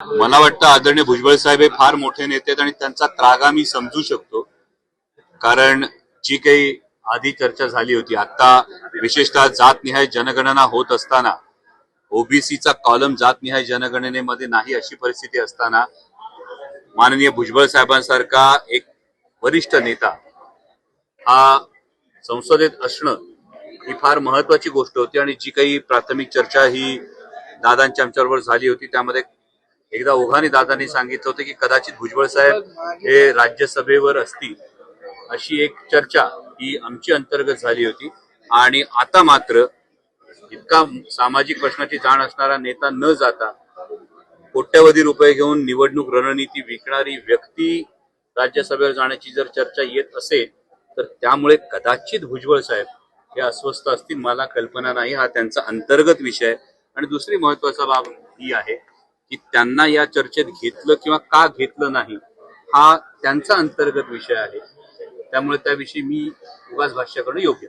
मला वाटतं आदरणीय भुजबळ साहेब हे फार मोठे नेते आहेत आणि त्यांचा त्रागा मी समजू शकतो. कारण जी काही आधी चर्चा झाली होती, आता विशेषतः जातनिहाय जनगणना होत असताना ओबीसीचा कॉलम जातनिहाय जनगणनेमध्ये नाही अशी परिस्थिती असताना माननीय भुजबळ साहेबांसारखा एक वरिष्ठ नेता हा संसदेत असणं ही फार महत्वाची गोष्ट होती. आणि जी काही प्राथमिक चर्चा ही दादांच्या आमच्याबरोबर झाली होती त्यामध्ये एकदा ओघाने दादांनी सांगितलं होतं की कदाचित भुजबळ साहेब हे राज्यसभेवर असतील अशी एक चर्चा ही आमची अंतर्गत झाली होती. आणि आता मात्र इतका सामाजिक प्रश्नाची जाण असणारा नेता न जाता कोट्यवधी रुपये घेऊन निवडणूक रणनीती विकणारी व्यक्ती राज्यसभेवर जाण्याची जर चर्चा येत असेल तर त्यामुळे कदाचित भुजबळ साहेब हे अस्वस्थ असतील. मला कल्पना नाही, हा त्यांचा अंतर्गत विषय आहे. आणि दुसरी महत्वाची बाब ही आहे की त्यांना या चर्चेत घेतलं किंवा का घेतलं नाही हा त्यांचा अंतर्गत विषय आहे. त्यामुळे त्याविषयी मी उगाच भाष्य करणं योग्य